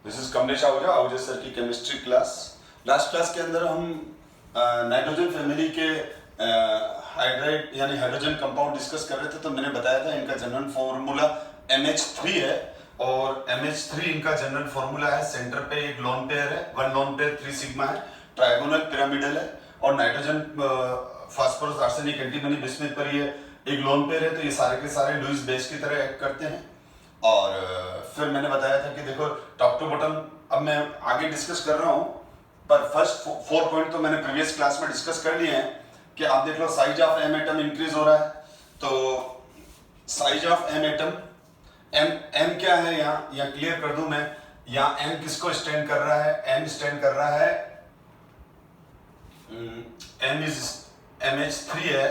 This is Kamlesh Ahuja sir की chemistry class. Last class के अंदर हम नाइट्रोजन फैमिली के हाइड्राइड यानी हाइड्रोजन कंपाउंड डिस्कस कर रहे थे। तो मैंने बताया था इनका जनरल फॉर्मूला MH3 है और MH3 इनका जनरल फॉर्मूला है। सेंटर पे एक लोन पेयर है, वन लोन पेयर 3 सिग्मा है, ट्रायगोनल पिरामिडल है और nitrogen phosphorus arsenic antimony bismuth पर ये एक लोन पेयर है। तो ये सारे के सारे लुईस बेस की तरह एक्ट करते हैं। और फिर मैंने बताया था कि देखो टॉप टू बॉटम अब मैं आगे डिस्कस कर रहा हूं, पर फर्स्ट 4 पॉइंट तो मैंने प्रीवियस क्लास में डिस्कस कर लिए हैं कि आप देख लो size of M atom increase हो रहा है। तो size of M atom M क्या है यहाँ क्लियर कर दूं मैं। यहाँ एम किसको स्टैंड कर रहा है? एम स्टैंड कर रहा है एम इज MH3 है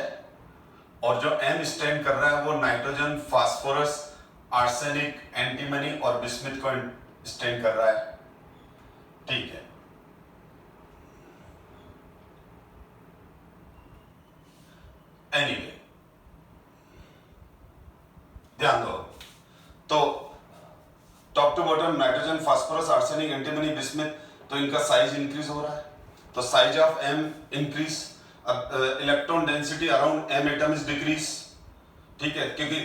और जो एम स्टैंड कर रहा है वो नाइट्रोजन फास्फोरस आर्सेनिक एंटीमनी और बिस्मिथ को स्टैंड कर रहा है। ठीक है, एनीवे ध्यान दो। तो top to bottom nitrogen phosphorus arsenic antimony bismuth, तो इनका साइज इंक्रीज हो रहा है। तो size of M increase, electron density around M atom is decrease. ठीक है, क्योंकि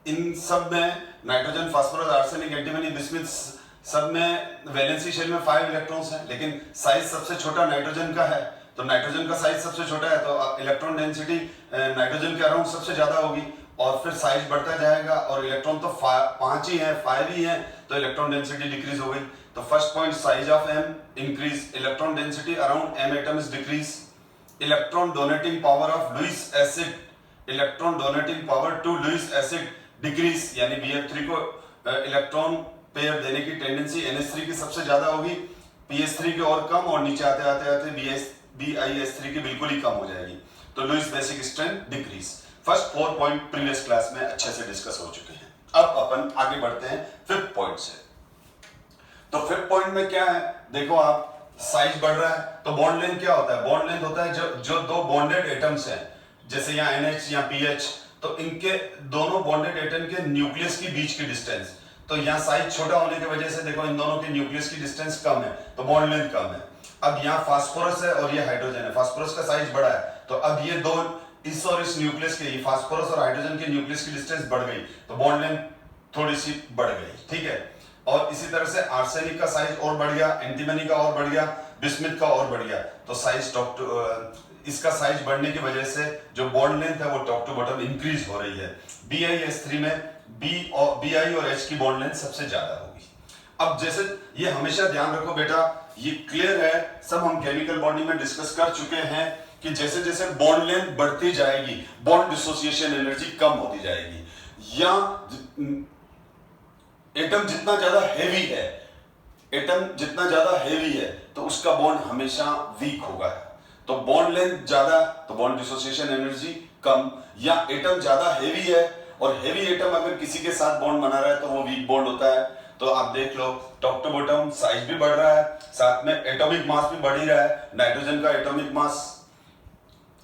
इन सब में nitrogen phosphorus arsenic antimony bismuth सब में वैलेंसी शेल में 5 इलेक्ट्रॉन्स हैं, लेकिन साइज सबसे छोटा नाइट्रोजन का है। तो नाइट्रोजन का साइज सबसे छोटा है तो इलेक्ट्रॉन डेंसिटी नाइट्रोजन के अराउंड सबसे ज्यादा होगी और फिर साइज बढ़ता जाएगा और इलेक्ट्रॉन तो 5 ही है, 5 ही है, तो इलेक्ट्रॉन डेंसिटी डिक्रीज हो गई। तो first point size of M increase, electron density around M atom is decrease, electron donating power of Lewis acid, electron donating power to Lewis acid decrease, यानी BF3 को electron pair देने की tendency NH3 की सबसे ज्यादा होगी, PH3 की और कम, और नीचे आते आते आते BIS3 की बिल्कुल ही कम हो जाएगी। तो Lewis basic strength decrease. First 4 point previous class में अच्छे से डिस्कस हो चुके हैं। अब अपन आगे बढ़ते हैं 5th पॉइंट से। तो 5th पॉइंट में क्या है, देखो आप, साइज बढ़ रहा है तो बॉन्ड लेंथ क्या होता है? बॉन्ड लेंथ होता है जो दो बॉन्डेड एटम्स हैं, जैसे यहाँ NH या PH, तो इनके दोनों बॉन्डेड एटम के न्यूक्लियस के बीच की डिस्टेंस। तो यहाँ साइज छोटा होने की वजह से देखो इन दोनों के न्यूक्लियस की डिस्टेंस कम है तो बॉन्ड लेंथ कम है। अब यहाँ फास्फोरस है और ये हाइड्रोजन है, फास्फोरस का साइज बड़ा है, तो अब ये दो इस और इस न्यूक्लियस के, फास्फोरस और हाइड्रोजन के न्यूक्लियस की डिस्टेंस बढ़ गई तो बॉन्ड लेंथ थोड़ी सी बढ़ गई। ठीक है, और इसी तरह से आर्सेनिक का साइज और बढ़ गया, एंटीमनी का और बढ़ गया, बिस्मिथ का और बढ़ गया। तो साइज इसका साइज बढ़ने की वजह से जो बॉन्ड लेंथ है वो टॉप टू बॉटम इंक्रीज हो रही है। BIS3 में BI और H की बॉन्ड लेंथ सबसे ज्यादा होगी। अब जैसे ये हमेशा ध्यान रखो बेटा, ये क्लियर है, सब हम केमिकल बॉन्डिंग में डिस्कस कर चुके हैं कि जैसे जैसे बॉन्ड लेंथ बढ़ती जाएगी बॉन्ड डिसोसिएशन एनर्जी कम होती जाएगी। या एटम जितना ज्यादा हैवी है, एटम जितना ज्यादा हैवी है तो उसका बॉन्ड हमेशा वीक होगा। तो बॉन्ड लेंथ ज्यादा तो बॉन्ड डिसोसिएशन एनर्जी कम, या एटम ज्यादा हैवी है और हैवी एटम अगर किसी के साथ बॉन्ड बना रहा है तो वो वीक बॉन्ड होता है। तो आप देख लो टॉप टू बॉटम साइज भी बढ़ रहा है, साथ में एटॉमिक मास भी बढ़ ही रहा है। नाइट्रोजन का एटॉमिक मास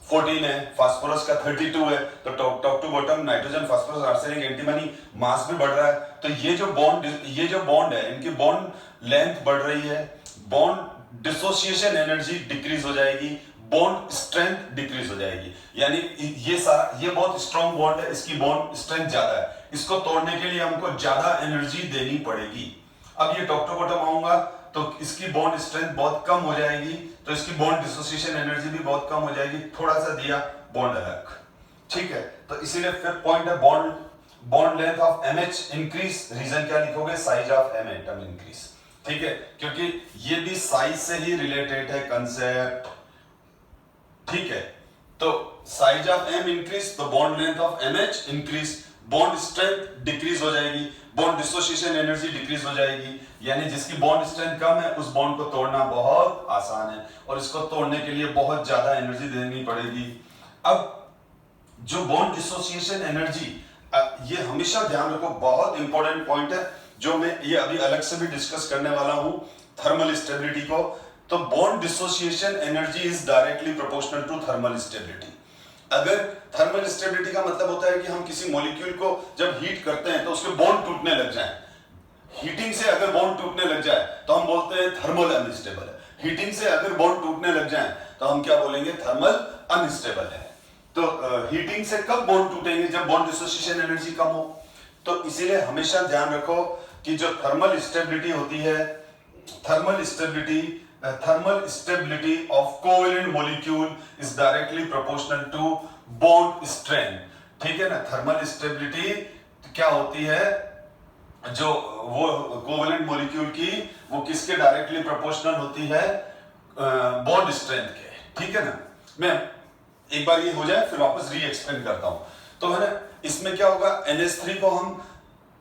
14 है, फास्फोरस का 32 है, तो top to bottom nitrogen phosphorus arsenic antimony mass भी बढ़ रहा है। तो ये जो बॉन्ड है इनकी बॉन्ड लेंथ बढ़ रही है, बॉन्ड डिसोसिएशन एनर्जी डिक्रीज हो जाएगी, बॉन्ड स्ट्रेंथ डिक्रीज हो जाएगी। यानी ये बहुत स्ट्रॉन्ग बॉन्ड है, इसकी बॉन्ड स्ट्रेंथ ज्यादा है, इसको तोड़ने के लिए हमको ज्यादा एनर्जी देनी पड़ेगी। अब ये टॉप टू बॉटम आऊंगा तो इसकी बॉन्ड स्ट्रेंथ बहुत कम हो जाएगी, तो इसकी बॉन्ड डिसोसिएशन एनर्जी भी बहुत कम हो जाएगी। थोड़ा सा दिया बॉन्ड अलग। ठीक है, तो इसीलिए 5th पॉइंट है bond length of MH increase. Reason क्या लिखोगे? Size of M atom increase. ठीक है, क्योंकि ये भी साइज से ही रिलेटेड है कंसेप्ट। ठीक है, तो साइज ऑफ M इंक्रीज तो bond length of MH increase, bond strength decrease हो जाएगी, बॉन्ड डिसोसिएशन एनर्जी डिक्रीज हो जाएगी। यानी जिसकी बॉन्ड स्ट्रेंथ कम है उस बॉन्ड को तोड़ना बहुत आसान है और इसको तोड़ने के लिए बहुत ज्यादा एनर्जी देनी पड़ेगी। अब जो बॉन्ड डिसोसिएशन एनर्जी, ये हमेशा ध्यान रखो, बहुत इंपॉर्टेंट पॉइंट है जो मैं ये अभी अलग से भी डिस्कस करने वाला हूं, थर्मल स्टेबिलिटी को। तो bond dissociation energy is directly proportional to thermal stability. अगर थर्मल स्टेबिलिटी का मतलब होता है कि हम किसी मॉलिक्यूल को जब हीट करते हैं तो उसके बॉन्ड टूटने लग जाएं, हीटिंग से अगर बॉन्ड टूटने लग जाए तो हम बोलते हैं थर्मल अनस्टेबल है। हीटिंग से अगर बॉन्ड टूटने लग जाए तो हम क्या बोलेंगे, थर्मल अनस्टेबल है। तो हीटिंग से कब बॉन्ड टूटेंगे, जब बॉन्ड डिसोसिएशन एनर्जी कम हो। तो इसीलिए हमेशा ध्यान रखो कि जो थर्मल स्टेबिलिटी होती है, thermal stability of covalent molecule is directly proportional to bond strength. ठीक है ना, थर्मल स्टेबिलिटी क्या होती है, जो वो कोवेलेंट मॉलिक्यूल की वो किसके डायरेक्टली प्रोपोर्शनल होती है, बॉन्ड स्ट्रेंथ के। ठीक है ना, मैं एक बार ये हो जाए फिर वापस री एक्सप्लेन करता हूं। तो है ना, इसमें क्या होगा, NH3 को हम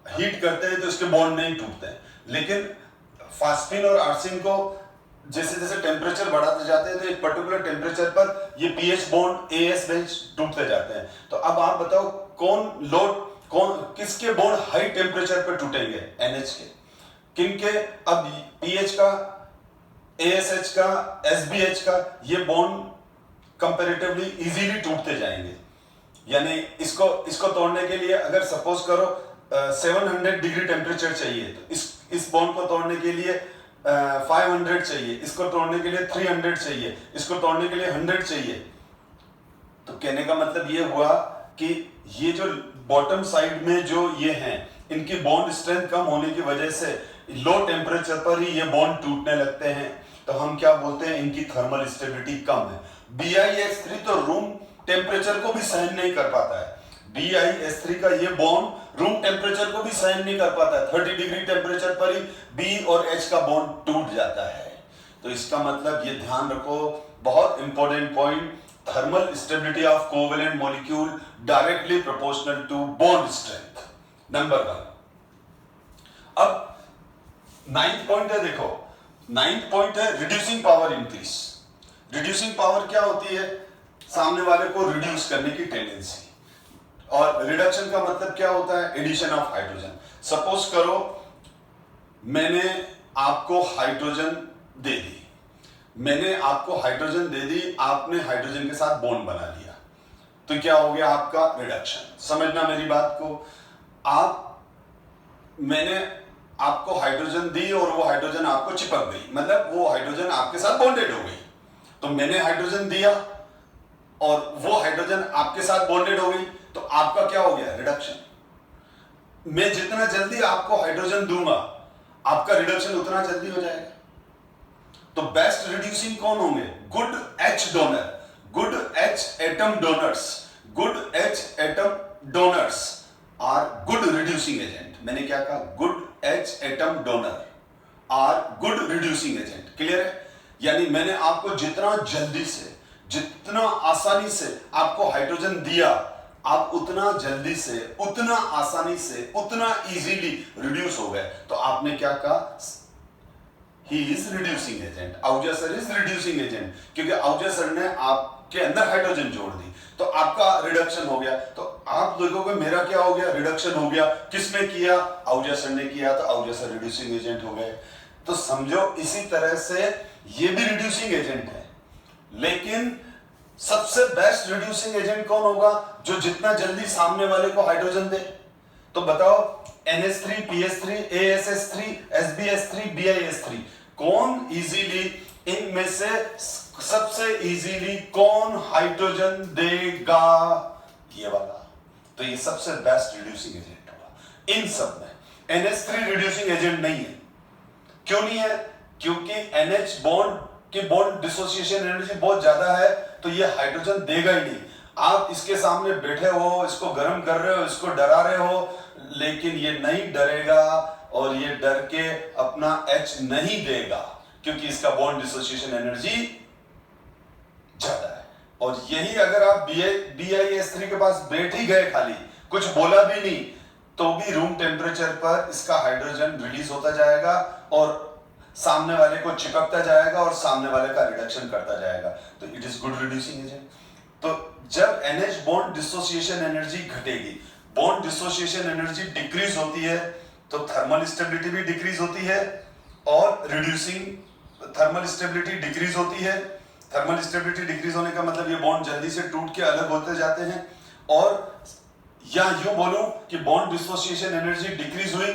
हीट करते हैं तो इसके बॉन्ड नहीं टूटते हैं, लेकिन फास्फिन और आर्सिन को जैसे जैसे टेम्परेचर बढ़ाते जाते हैं तो एक पर्टिकुलर टेम्परेचर पर ये पीएच बॉन्ड AS बेंच टूटते जाते हैं। तो अब आप बताओ किसके बॉन्ड हाई टेम्परेचर पर टूटेंगे, NH के, किनके, अब पीएच का, ASH का, SBH का, ये बॉन्ड कंपैरेटिवली इजीली टूटते जाएंगे। यानी इसको तोड़ने के लिए अगर सपोज करो 700 डिग्री टेम्परेचर चाहिए तो इस बॉन्ड को तोड़ने के लिए 500 चाहिए, इसको तोड़ने के लिए 300 चाहिए, इसको तोड़ने के लिए 100 चाहिए। तो कहने का मतलब ये हुआ कि ये जो बॉटम साइड में जो ये हैं, इनकी बॉन्ड स्ट्रेंथ कम होने की वजह से लो टेम्परेचर पर ही ये बॉन्ड टूटने लगते हैं। तो हम क्या बोलते हैं, इनकी थर्मल स्टेबिलिटी कम है। BiS3 तो रूम टेम्परेचर को भी सहन नहीं कर पाता है। BiS3 का ये बॉन्ड रूम टेम्परेचर को भी सहन नहीं कर पाता है। 30 डिग्री टेम्परेचर पर ही B और H का बॉन्ड टूट जाता है। तो इसका मतलब ये ध्यान रखो, बहुत important point, thermal stability of covalent molecule directly proportional to bond strength, number 1। अब 9th पॉइंट है, देखो 9th पॉइंट है reducing power increase. Reducing power क्या होती है, सामने वाले को रिड्यूस करने की टेंडेंसी। और रिडक्शन का मतलब क्या होता है, एडिशन ऑफ हाइड्रोजन। सपोज करो मैंने आपको हाइड्रोजन दे दी, आपने हाइड्रोजन के साथ बॉन्ड बना लिया, तो क्या हो गया आपका रिडक्शन। समझना मेरी बात को, मैंने आपको हाइड्रोजन दी और वो हाइड्रोजन आपको चिपक गई, मतलब वो हाइड्रोजन आपके साथ बॉन्डेड हो गई। तो मैंने हाइड्रोजन दिया और वो हाइड्रोजन आपके साथ बॉन्डेड हो गई, तो आपका क्या हो गया, रिडक्शन। मैं जितना जल्दी आपको हाइड्रोजन दूंगा, आपका रिडक्शन उतना जल्दी हो जाएगा। तो बेस्ट रिड्यूसिंग कौन होंगे, good H donor, good H atom donors are good reducing agent. मैंने क्या कहा, good H atom donor are good reducing agent. Clear है, यानी मैंने आपको जितना जल्दी से, जितना आसानी से आपको हाइड्रोजन दिया, आप उतना जल्दी से, उतना आसानी से, उतना इजीली रिड्यूस हो गए। तो आपने क्या कहा, he is reducing agent, Ahuja sir is reducing agent, क्योंकि आहूजा सर ने आपके अंदर हाइड्रोजन जोड़ दी तो आपका रिडक्शन हो गया। तो आप देखोगे मेरा क्या हो गया, रिडक्शन हो गया। किसने किया, आहूजा सर ने किया, तो आहूजा सर रिड्यूसिंग एजेंट हो गए। तो समझो इसी तरह से ये भी रिड्यूसिंग एजेंट है, लेकिन सबसे बेस्ट रिड्यूसिंग एजेंट कौन होगा, जो जितना जल्दी सामने वाले को हाइड्रोजन दे। तो बताओ NH3, PH3, ASH3, SbH3, BiS3, कौन इजीली, इनमें से सबसे इजीली कौन हाइड्रोजन देगा, ये वाला। तो ये सबसे बेस्ट रिड्यूसिंग एजेंट होगा इन सब में। NH3 रिड्यूसिंग एजेंट नहीं है। क्यों नहीं है, क्योंकि NH बॉन्ड की बॉन्ड डिसोसिएशन एनर्जी बहुत ज्यादा है, तो ये हाइड्रोजन देगा ही नहीं। आप इसके सामने बैठे हो, इसको गर्म कर रहे हो, इसको डरा रहे हो, लेकिन ये नहीं डरेगा और ये डर के अपना H नहीं देगा, क्योंकि इसका बॉन्ड डिसोसिएशन एनर्जी ज्यादा है। और यही अगर आप BiS3 के पास बैठ ही गए, खाली कुछ बोला भी नहीं, तो भी रूम टेम्परेचर पर इसका हाइड्रोजन रिलीज होता जाएगा और सामने वाले को चिपकता जाएगा और सामने वाले का रिडक्शन करता जाएगा। तो it is good reducing agent. तो जब NH बॉन्ड डिसोसिएशन एनर्जी घटेगी, बॉन्ड डिसोसिएशन एनर्जी डिक्रीज होती है, तो थर्मल स्टेबिलिटी भी डिक्रीज होती है और रिड्यूसिंग थर्मल स्टेबिलिटी डिक्रीज होती है। थर्मल स्टेबिलिटी डिक्रीज होने का मतलब ये बॉन्ड जल्दी से टूट के अलग होते जाते हैं। और या यूं बोलूं कि बॉन्ड डिसोसिएशन एनर्जी डिक्रीज हुई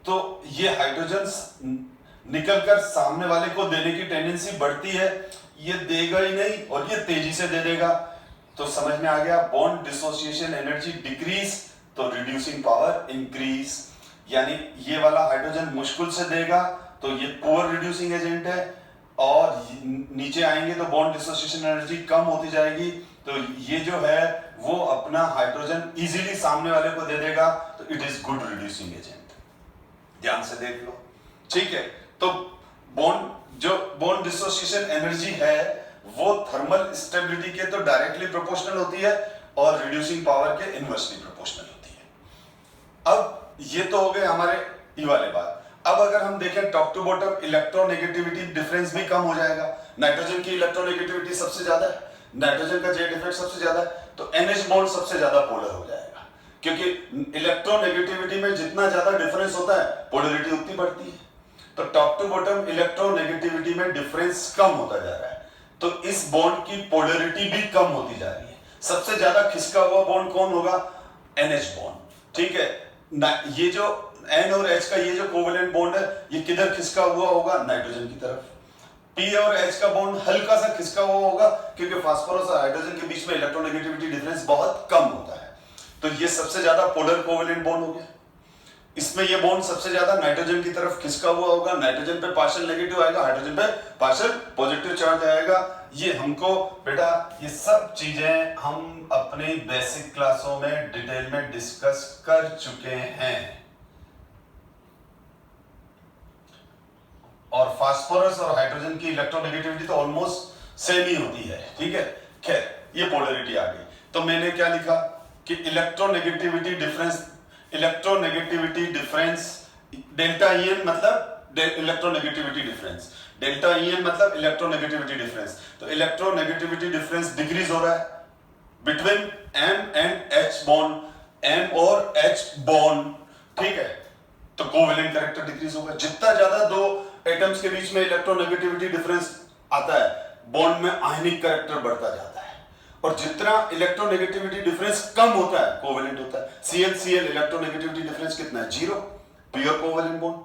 तो ये हाइड्रोजन निकलकर सामने वाले को देने की टेंडेंसी बढ़ती है, ये देगा ही नहीं और ये तेजी से दे देगा। तो समझ में आ गया, बॉन्ड डिसोसिएशन एनर्जी डिक्रीज तो रिड्यूसिंग पावर इंक्रीज। यानी ये वाला हाइड्रोजन मुश्किल से देगा तो ये पुअर रिड्यूसिंग एजेंट है, और नीचे आएंगे तो बॉन्ड डिसोसिएशन एनर्जी कम होती जाएगी, तो ये जो है वो अपना हाइड्रोजन इजीली सामने वाले को दे देगा, तो it is good reducing agent. ध्यान से देख लो, ठीक है। तो बॉन्ड डिसोसिएशन एनर्जी है वो थर्मल स्टेबिलिटी के तो डायरेक्टली प्रोपोर्शनल होती है और रिड्यूसिंग पावर के इनवर्सली प्रोपोर्शनल होती है। अब ये तो हो गए हमारे ई वाले बात। अब अगर हम देखें top to bottom, electronegativity difference भी कम हो जाएगा। नाइट्रोजन की इलेक्ट्रोनेगेटिविटी सबसे ज्यादा है, नाइट्रोजन का जेड इफेक्ट सबसे ज्यादा है, तो NH बॉन्ड सबसे ज्यादा पोलर हो जाएगा, क्योंकि इलेक्ट्रोनेगेटिविटी में जितना ज्यादा डिफरेंस होता है पोलरिटी उतनी बढ़ती है। तो टॉप टू बॉटम इलेक्ट्रोनेगेटिविटी में डिफरेंस कम होता जा रहा है, तो इस बॉन्ड की पोलरिटी भी कम होती जा रही है। सबसे ज्यादा खिसका हुआ बॉन्ड कौन होगा? NH बॉन्ड, ठीक है। ये जो N और H का ये जो कोवेलेंट बॉन्ड है, ये किधर खिसका हुआ होगा? नाइट्रोजन की तरफ। P और H का बॉन्ड हल्का सा खिसका हुआ होगा, क्योंकि फास्फोरस और हाइड्रोजन के बीच में इलेक्ट्रोनेगेटिविटी डिफरेंस बहुत कम होता है, तो ये सबसे ज्यादा पोलर कोवेलेंट बॉन्ड हो गया। इसमें ये बॉन्ड सबसे ज्यादा नाइट्रोजन की तरफ खिसका हुआ होगा, नाइट्रोजन पे पार्शियल नेगेटिव आएगा, हाइड्रोजन पे पार्शियल पॉजिटिव चार्ज आएगा। ये हमको बेटा ये सब चीजें हम अपने बेसिक क्लासों में डिटेल में डिस्कस कर चुके हैं, और फास्फोरस और हाइड्रोजन की इलेक्ट्रोनेगेटिविटी तो ऑलमोस्ट सेम ही होती है, ठीक है। खैर ये पोलरिटी आ गई, तो मैंने क्या लिखा कि इलेक्ट्रोनेगेटिविटी डिफरेंस डेल्टा EN मतलब इलेक्ट्रोनेगेटिविटी डिफरेंस, डेल्टा EN मतलब इलेक्ट्रोनेगेटिविटी डिफरेंस। तो इलेक्ट्रोनेगेटिविटी डिफरेंस डिक्रीज हो रहा है between M and H bond, M और H बॉन्ड, ठीक है। तो कोवेलेंट कैरेक्टर डिक्रीज होगा। जितना ज्यादा दो एटम्स के बीच में इलेक्ट्रोनेगेटिविटी डिफरेंस आता है, बॉन्ड में आयनिक कैरेक्टर बढ़ता जाता है, और जितना इलेक्ट्रोनेगेटिविटी डिफरेंस कम होता है कोवेलेंट होता है। Cl इलेक्ट्रोनेगेटिविटी डिफरेंस कितना है? 0, प्योर कोवेलेंट बॉन्ड।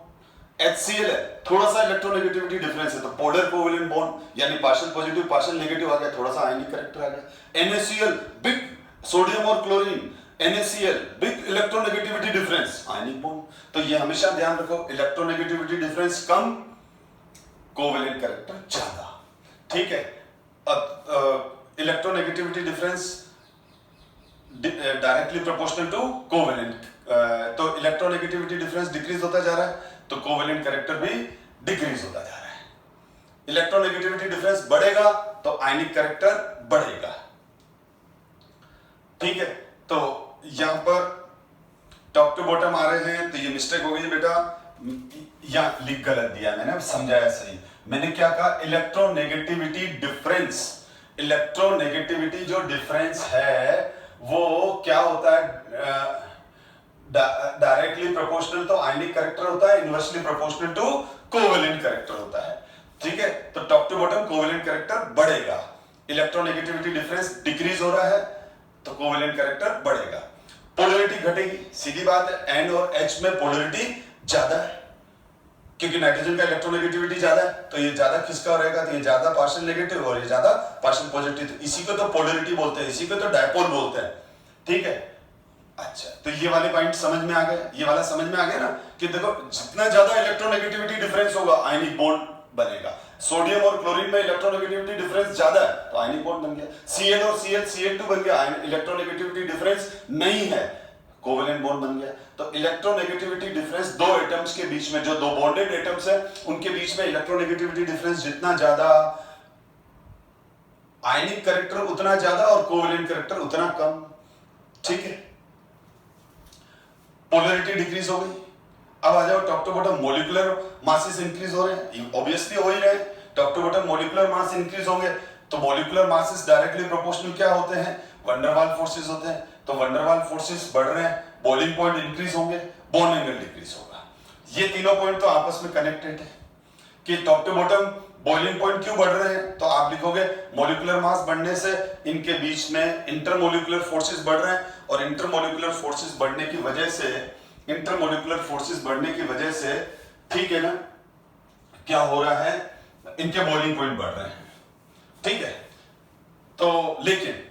HCl है, थोड़ा सा इलेक्ट्रोनेगेटिविटी डिफरेंस है, तो पोलर कोवेलेंट बॉन्ड, यानी पार्शियल पॉजिटिव पार्शियल नेगेटिव आ गया, थोड़ा सा आयनिक कैरेक्टर आ गया। NaCl बिग, सोडियम और chlorine, NaCl big electronegativity difference, ionic bond. तो ये हमेशा ध्यान रखो, इलेक्ट्रोनेगेटिविटी डिफरेंस कम, कोवेलेंट कैरेक्टर ज्यादा, ठीक है। अब electronegativity difference directly proportional to covalent, तो इलेक्ट्रोनेगेटिविटी डिफरेंस डिक्रीज होता जा रहा है, तो कोवेलेंट कैरेक्टर भी डिक्रीज होता जा रहा है। इलेक्ट्रोनेगेटिविटी डिफरेंस बढ़ेगा तो आयनिक कैरेक्टर बढ़ेगा, ठीक है। तो यहां पर टॉप टू बॉटम आ रहे हैं, तो ये मिस्टेक हो गई बेटा, यहां लिख गलत दिया मैंने, समझाया सही। मैंने क्या कहा? इलेक्ट्रोनेगेटिविटी डिफरेंस, इलेक्ट्रोनेगेटिविटी जो डिफरेंस है वो क्या होता है? डायरेक्टली प्रोपोर्शनल तो आयनिक कैरेक्टर होता है, inversely proportional to covalent character होता है, ठीक है। तो top to bottom covalent character बढ़ेगा, इलेक्ट्रोनेगेटिविटी डिफरेंस डिक्रीज हो रहा है तो कोवेलेंट कैरेक्टर बढ़ेगा। पोलरिटी घटेगी, सीधी बात है, N और H में पोलरिटी ज्यादा है, क्योंकि नाइट्रोजन का इलेक्ट्रोनेगेटिविटी ज्यादा है, तो ये ज्यादा खिसका रहेगा, तो ये ज्यादा पार्शियल नेगेटिव और ये ज्यादा पार्शियल पॉजिटिव, तो इसी को तो पोलरिटी बोलते हैं, इसी को तो डायपोल बोलते हैं, ठीक है। अच्छा, तो ये वाले पॉइंट समझ में आ गए, ये वाला समझ में आ गया ना, कि देखो जितना ज्यादा इलेक्ट्रोनेगेटिविटी डिफरेंस होगा आयनिक बॉन्ड बनेगा। सोडियम और क्लोरीन में इलेक्ट्रोनेगेटिविटी डिफरेंस ज्यादा है तो आयनिक बॉन्ड बन गया। Cl और Cl2 बन गया, इलेक्ट्रोनेगेटिविटी डिफरेंस नहीं है, कोवेलेंट बॉन्ड बन गया। तो इलेक्ट्रोनेगेटिविटी डिफरेंस दो एटम्स के बीच में, जो दो बॉन्डेड एटम्स है उनके बीच में इलेक्ट्रोनेगेटिविटी डिफरेंस जितना ज्यादा, आयनिक कैरेक्टर उतना ज्यादा और कोवेलेंट कैरेक्टर उतना कम, ठीक है। पोलरिटी डिक्रीज हो गई। अब आ जाओ top to bottom, molecular masses increase हो रहे हैं, ऑब्वियसली हो ही रहे हैं। Top to bottom molecular mass increase होंगे, तो मॉलिक्यूलर मासेस डायरेक्टली प्रोपोर्शनल क्या होते हैं? वंडर वाल फोर्सेस होते हैं। तो वंडर वाल फोर्सेस बढ़ रहे हैं, बॉइलिंग पॉइंट इंक्रीज होंगे, बॉन्ड एंगल डिक्रीज होगा। ये तीनों पॉइंट तो आपस में कनेक्टेड है कि top to bottom boiling point क्यों बढ़ रहे हैं, तो आप लिखोगे मॉलिक्यूलर मास बढ़ने से इनके बीच में इंटरमोलिकुलर फोर्सेस बढ़ रहे हैं, और इंटरमोलिकुलर फोर्सेस बढ़ने की वजह से इंटरमोलिकुलर फोर्सेस बढ़ने की वजह से, ठीक है ना, क्या हो रहा है, इनके बॉइलिंग पॉइंट बढ़ रहे हैं, ठीक है। तो लेकिन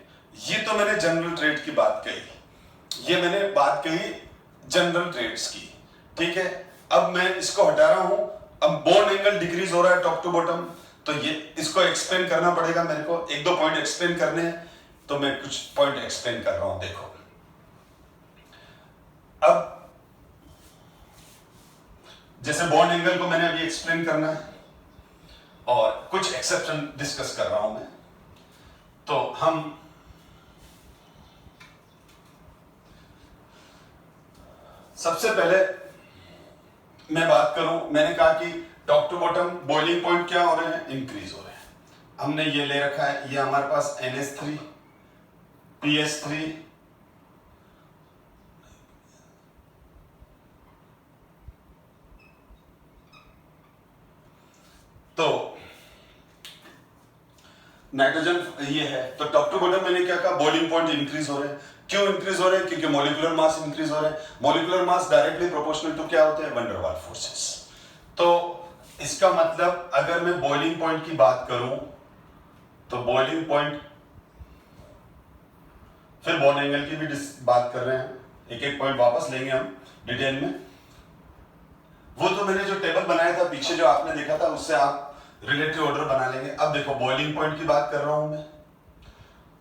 ये तो मैंने जनरल ट्रेड की बात कही, ये मैंने बात कही जनरल ट्रेड्स की, ठीक है। अब मैं इसको हटा रहा हूं, अब बॉन्ड एंगल डिक्रीज हो रहा है टॉप टू बॉटम, तो ये इसको एक्सप्लेन करना पड़ेगा मेरे को, एक दो पॉइंट एक्सप्लेन करने हैं, तो मैं कुछ पॉइंट एक्सप्लेन कर रहा हूं। देखो अब जैसे बॉन्ड एंगल को मैंने अभी एक्सप्लेन करना है और कुछ एक्सेप्शन डिस्कस कर रहा हूं मैं, तो हम सबसे पहले मैं बात करूं, मैंने कहा कि top to bottom boiling point क्या हो रहे हैं, इंक्रीज हो रहे हैं। हमने ये ले रखा है, ये हमारे पास NH3 PS3 तो नाइट्रोजन ये है, तो टॉप टू बॉटम मैंने क्या कहा, बॉइलिंग पॉइंट इंक्रीज हो रहे हैं। क्यों इंक्रीज हो रहे हैं, क्योंकि मॉलिक्यूलर मास इंक्रीज हो रहे हैं। Molecular mass directly proportional to क्या होते हैं, वैन डर वाल्स फोर्सेस। तो इसका मतलब अगर मैं बॉइलिंग पॉइंट की बात करूं तो बॉइलिंग पॉइंट, फिर बॉन्ड एंगल की भी बात कर रहे हैं, एक एक पॉइंट वापस लेंगे हम डिटेल में। वो तो मैंने जो टेबल बनाया था पीछे, जो आपने देखा था, उससे आप रिलेटिव ऑर्डर बना लेंगे। अब देखो बॉइलिंग पॉइंट की बात कर रहा हूं मैं,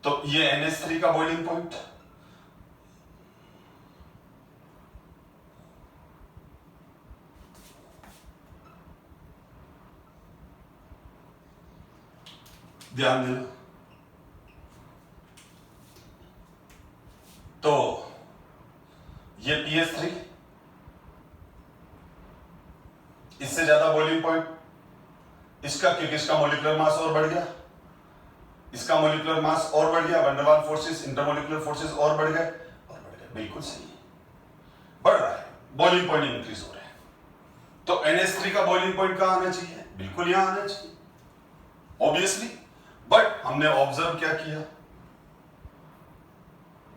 तो ये NH3 का बॉइलिंग पॉइंट, ध्यान देना, तो ये PS3, इससे ज्यादा बॉइलिंग पॉइंट इसका, क्योंकि इसका मॉलिक्यूलर मास और बढ़ गया, इसका मॉलिक्यूलर मास और बढ़ गया, van der Waals forces, intermolecular forces और बढ़ गए, बिल्कुल सही, बढ़ रहा है, बॉइलिंग पॉइंट इंक्रीज हो रहे हैं। तो NH3 का बॉइलिंग पॉइंट कहां आना चाहिए, बिल्कुल यहां आना चाहिए ऑब्वियसली, बट हमने ऑब्जर्व क्या किया,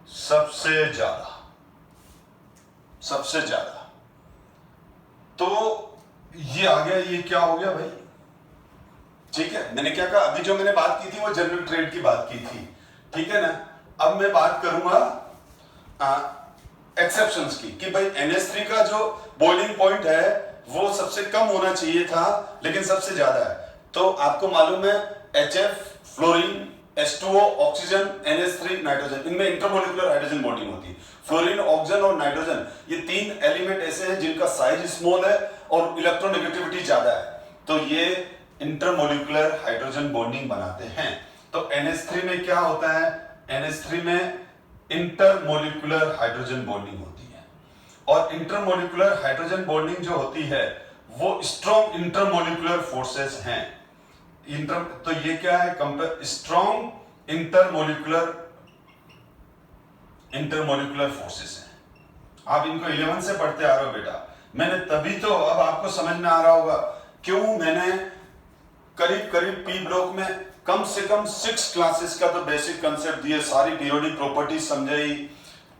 सबसे ज्यादा, सबसे ज्यादा, तो ये आ गया, ये क्या हो गया भाई, ठीक है। मैंने क्या कहा, अभी जो मैंने बात की थी वो जनरल ट्रेड की बात की थी, ठीक है ना। अब मैं बात करूंगा एक्सेप्शंस की, कि भाई NH3 का जो बॉइलिंग पॉइंट है वो सबसे कम होना चाहिए था, लेकिन सबसे ज्यादा है। तो आपको मालूम है HF fluorine, H2O oxygen, NH3 nitrogen, इनमें इंटरमोलिकुलर हाइड्रोजन बॉन्डिंग होती है। फ्लोरीन, ऑक्सीजन और नाइट्रोजन, ये तीन एलिमेंट ऐसे हैं जिनका साइज स्मॉल है और इलेक्ट्रोनेगेटिविटी ज्यादा है, तो ये इंटरमोलिकुलर हाइड्रोजन बॉन्डिंग बनाते हैं। तो NH3 में क्या होता है, NH3 में इंटरमोलिकुलर हाइड्रोजन बॉन्डिंग होती है, और इंटरमोलिकुलर हाइड्रोजन बॉन्डिंग जो होती है वो स्ट्रॉन्ग इंटरमोलिकुलर फोर्सेस हैं। तो ये क्या है, स्ट्रॉन्ग इंटरमोलिकुलर फोर्सेस हैं। आप इनको 11 से पढ़ते आ रहे हो बेटा, मैंने तभी तो अब आपको समझ में आ रहा होगा क्यों मैंने करीब करीब पी ब्लॉक में कम से कम 6 क्लासेस का तो बेसिक कंसेप्ट दिए, सारी पीरियोडिक प्रॉपर्टीज समझाई,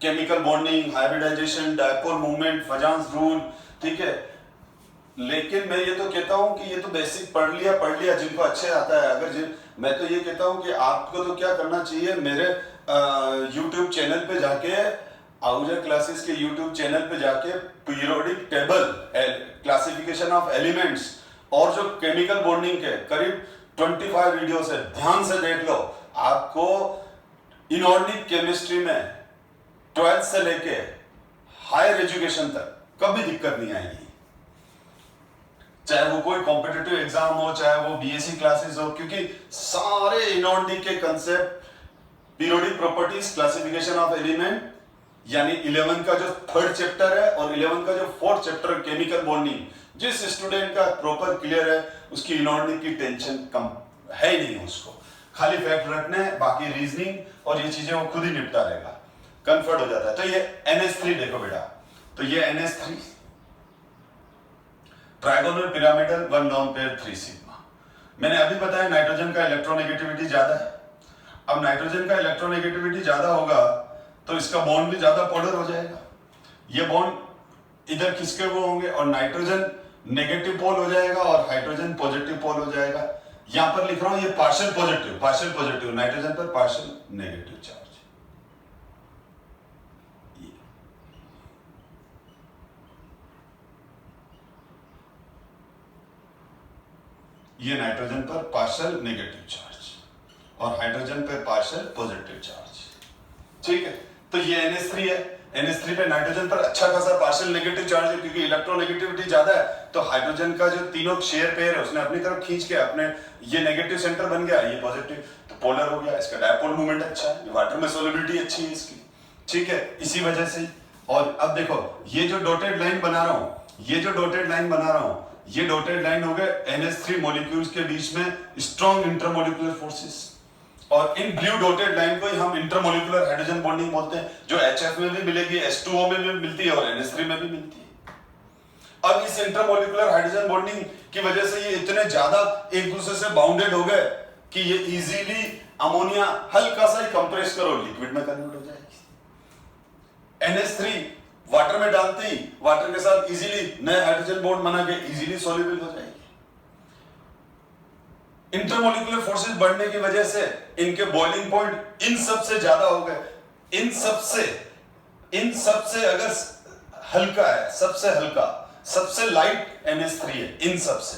chemical bonding, hybridisation, dipole movement, Fajans rule, ठीक है। लेकिन मैं ये तो कहता हूं कि ये तो बेसिक पढ़ लिया जिनको अच्छे आता है। मैं तो ये कहता हूं कि आपको तो क्या करना चाहिए, मेरे YouTube चैनल पे जाके, आहूजा क्लासेस के YouTube चैनल पे जाके periodic table, classification of elements और जो केमिकल बॉन्डिंग के करीब 25 वीडियोस है, ध्यान से देख लो। आपको इनऑर्गेनिक केमिस्ट्री में 12th से लेके हायर एजुकेशन तक कभी दिक्कत नहीं आएगी, चाहे वो कोई कॉम्पिटिटिव एग्जाम हो, चाहे वो BSc क्लासेस हो, क्योंकि सारे इनऑर्गेनिक के concept, periodic properties, classification of element, यानी 11 का जो 3rd चैप्टर है और 11 का जो 4th चैप्टर केमिकल बॉन्डिंग, जिस स्टूडेंट का प्रॉपर क्लियर है उसकी इनऑर्गेनिक की टेंशन कम है ही नहीं, उसको खाली फैक्ट रखने हैं, बाकी रीजनिंग और ये चीजें वो खुद ही निपटा लेगा, कंफर्ट हो जाता है। तो ये NH3 देखो बेटा, तो ये NH3 trigonal pyramidal 1 long pair 3 sigma. मैंने अभी बताया नाइट्रोजन का इलेक्ट्रोनेगेटिविटी ज्यादा है। अब नाइट्रोजन का इलेक्ट्रोनेगेटिविटी ज्यादा होगा तो इसका बॉन्ड भी ज्यादा पोलर हो जाएगा। ये बॉन्ड इधर किसके वो होंगे, और नाइट्रोजन नेगेटिव पोल हो जाएगा और हाइड्रोजन पॉजिटिव पोल हो जाएगा। यहां पर लिख रहा हूं ये पार्शियल पॉजिटिव, नाइट्रोजन पर पार्शियल नेगेटिव चार्ज। ये नाइट्रोजन पर पार्शियल नेगेटिव चार्ज और हाइड्रोजन पर पार्शियल पॉजिटिव चार्ज। ठीक है, तो ये NH3 है, NH3 पे नाइट्रोजन पर अच्छा खासा पार्शियल नेगेटिव चार्ज है, क्योंकि इलेक्ट्रोनेगेटिविटी ज्यादा है, तो हाइड्रोजन का जो तीनों शेयर पेयर है उसने अपनी तरफ खींच के अपने ये नेगेटिव सेंटर बन गया, ये पॉजिटिव, तो पोलर हो गया, इसका डायपोल मूवमेंट अच्छा है, वाटर में सोलिबिलिटी अच्छी है इसकी। ठीक है, इसी वजह से। और अब देखो ये जो डॉटेड लाइन बना रहा हूं, ये डॉटेड लाइन हो गए NH3 मॉलिक्यूल्स के बीच में स्ट्रॉन्ग इंटरमोलिकुलर फोर्सेस, और इन ब्लू डॉटेड लाइन को ही हम इंटरमोलिकुलर हाइड्रोजन बॉन्डिंग बोलते हैं, जो HF में भी मिलेगी, H2O में भी मिलती है और NH3 में भी मिलती है। अब इस इंटरमोलिकुलर हाइड्रोजन बॉन्डिंग की वजह से ये इतने ज्यादा एक दूसरे से बाउंडेड हो गए कि ये इजीली अमोनिया हल्का सा ही कंप्रेस करो लिक्विड में कन्वर्ट हो जाएगी। NH3 वाटर में डालते ही वाटर के साथ इजीली नए हाइड्रोजन बॉन्ड बना के इजीली सॉल्युबल हो जाएगी। इंटरमोलिकुलर फोर्सेस बढ़ने की वजह से इनके बॉइलिंग पॉइंट इन सबसे ज्यादा हो गए। इन सबसे अगर हल्का है, सबसे लाइट NH3 है, इन सबसे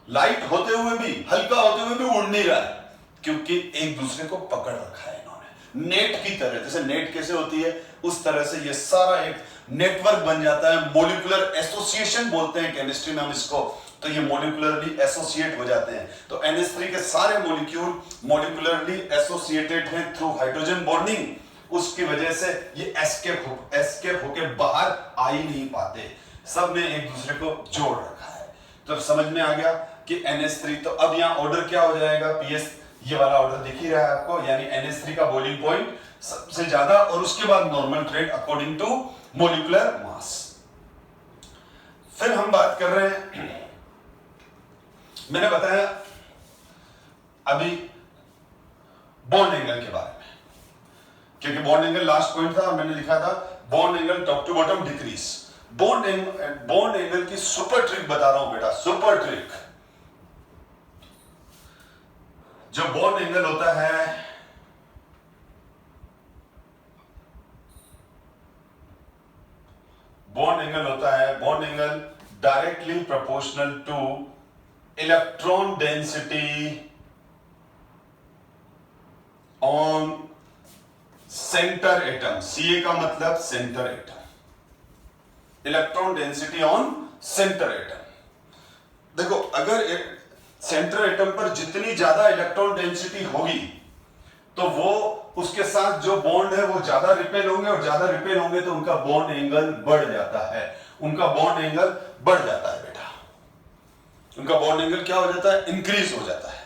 लाइट होते हुए भी, हल्का होते हुए भी उड़ नहीं रहा है, क्योंकि एक दूसरे को पकड़ रखा है इन्होंने नेट की तरह। जैसे नेट कैसे होती है उस तरह से ये सारा एक नेटवर्क बन जाता है, मोलिकुलर एसोसिएशन बोलते हैं केमिस्ट्री में हम इसको, तो ये मोलिकुलरली एसोसिएट हो जाते हैं। तो NH3 के सारे मॉलिक्यूल मोलिकुलरली एसोसिएटेड हैं थ्रू हाइड्रोजन बॉन्डिंग, उसकी वजह से ये एस्केप होके बाहर आ ही नहीं पाते, सब ने एक दूसरे को जोड़ रखा है। तो समझ में आ गया कि NH3, तो अब यहां ऑर्डर क्या हो जाएगा, PS ये वाला ऑर्डर दिख ही रहा है आपको, यानी NH3 का बॉइलिंग पॉइंट सबसे ज्यादा और उसके बाद normal trend according to molecular mass. फिर हम बात कर रहे हैं, मैंने बताया अभी बॉन्ड एंगल के बारे में, क्योंकि बॉन्ड एंगल लास्ट पॉइंट था, मैंने लिखा था bond angle top to bottom decrease. Bond angle की सुपर ट्रिक बता रहा हूं बेटा, सुपर ट्रिक। जो बॉन्ड एंगल होता है, bond angle directly proportional to electron density on centre atom. CA का मतलब centre atom, electron density on centre atom. देखो अगर सेंटर एटम पर जितनी ज्यादा इलेक्ट्रॉन डेंसिटी होगी तो वो उसके साथ जो बॉन्ड है वो ज्यादा रिपेल होंगे, और ज्यादा रिपेल होंगे तो उनका बॉन्ड एंगल बढ़ जाता है, उनका बॉन्ड एंगल बढ़ जाता है बेटा, उनका बॉन्ड एंगल क्या हो जाता है, इंक्रीज हो जाता है।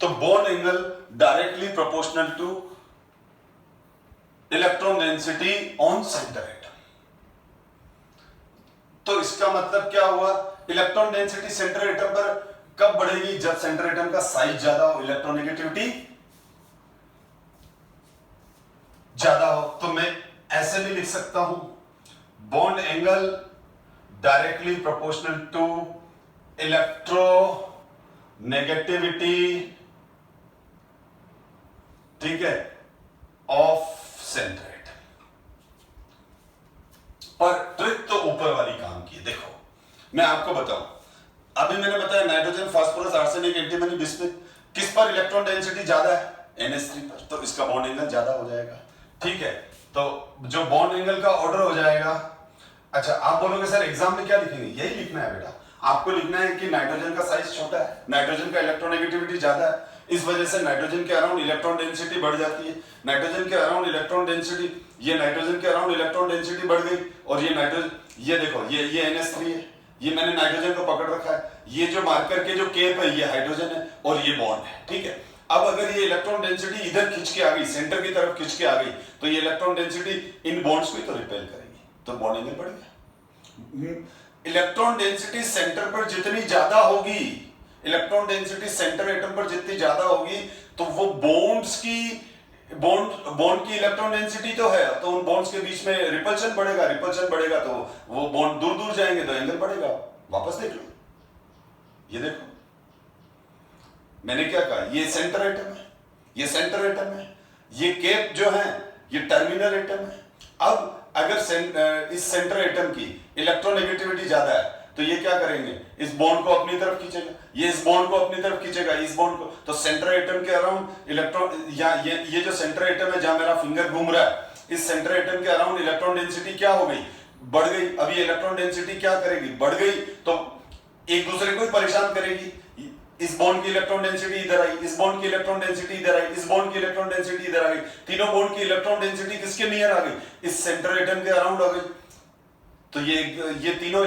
तो bond angle directly proportional to electron density on centre atom. तो इसका मतलब क्या हुआ, इलेक्ट्रॉन डेंसिटी सेंटर एटम पर कब बढ़ेगी, जब सेंटर एटम का साइज ज्यादा हो, इलेक्ट्रोनेगेटिविटी ज्यादा हो। तो मैं ऐसे भी लिख सकता हूं, bond angle directly proportional to electronegativity, ठीक है, ऑफ सेंटर एटम। पर ट्रिक तो ऊपर वाली काम की है। देखो मैं आपको बताऊं, अभी मैंने बताया nitrogen, phosphorus, arsenic, antimony, bismuth, किस पर इलेक्ट्रॉन डेंसिटी ज्यादा है, NH3 पर, तो इसका बॉन्ड एंगल ज्यादा हो जाएगा। ठीक है, तो जो बॉन्ड एंगल का ऑर्डर हो जाएगा। अच्छा आप बोलोगे सर एग्जाम में क्या लिखेंगे, यही लिखना है बेटा, आपको लिखना है कि नाइट्रोजन का साइज छोटा है, नाइट्रोजन का इलेक्ट्रोनेगेटिविटी ज्यादा है, इस वजह से नाइट्रोजन के अराउंड इलेक्ट्रॉन डेंसिटी बढ़ जाती है, नाइट्रोजन के अराउंड इलेक्ट्रॉन डेंसिटी, ये नाइट्रोजन के अराउंड इलेक्ट्रॉन डेंसिटी बढ़ गई, और ये नाइट्रोजन, ये देखो ये NH3 है, ये मैंने नाइट्रोजन को पकड़ रखा है, ये जो मार्कर के जो केप है ये हाइड्रोजन है और ये बॉन्ड है। ठीक है, अब अगर ये इलेक्ट्रॉन डेंसिटी इधर खींच के आ गई, सेंटर की तरफ खींच के आ गई, तो ये इलेक्ट्रॉन डेंसिटी इन बॉन्ड्स को ही तो रिपेल करेगी, तो बॉन्ड एंगल बढ़ गया। इलेक्ट्रॉन डेंसिटी सेंटर पर जितनी ज्यादा होगी, इलेक्ट्रॉन डेंसिटी सेंटर एटम पर जितनी ज्यादा होगी, तो वो बॉन्ड्स की बॉन्ड की इलेक्ट्रॉन डेंसिटी तो है, तो उन बॉन्ड्स के बीच में रिपल्शन बढ़ेगा तो वो बॉन्ड दूर दूर जाएंगे तो एंगल बढ़ेगा। वापस देख लो, ये देखो मैंने क्या कहा, ये सेंटर एटम है, ये सेंटर एटम है, ये केप जो है ये टर्मिनल एटम है। अब अगर इस सेंटर एटम की इलेक्ट्रोनेगेटिविटी ज्यादा है तो ये क्या करेंगे, इस बॉन्ड को अपनी तरफ खींचेगा, ये इस बॉन्ड को अपनी तरफ खींचेगा, इस बॉन्ड को, तो सेंटर एटम के अराउंड इलेक्ट्रॉन, या ये जो सेंटर एटम है जहां मेरा फिंगर घूम रहा है, इस सेंटर एटम के अराउंड इलेक्ट्रॉन डेंसिटी क्या हो गई, बढ़ गई। अब ये इलेक्ट्रॉन डेंसिटी क्या करेगी, बढ़ गई, तो एक दूसरे को ही परेशान करेगी। इस बॉन्ड की इलेक्ट्रॉन डेंसिटी इधर आई, इस बॉन्ड की इलेक्ट्रॉन डेंसिटी इधर आई, इस बॉन्ड की इलेक्ट्रॉन डेंसिटी इधर आ गई, तीनों बॉन्ड की इलेक्ट्रॉन डेंसिटी किसके नियर आ गई, इस सेंटर एटम के अराउंड आ गई। तो ये तीनों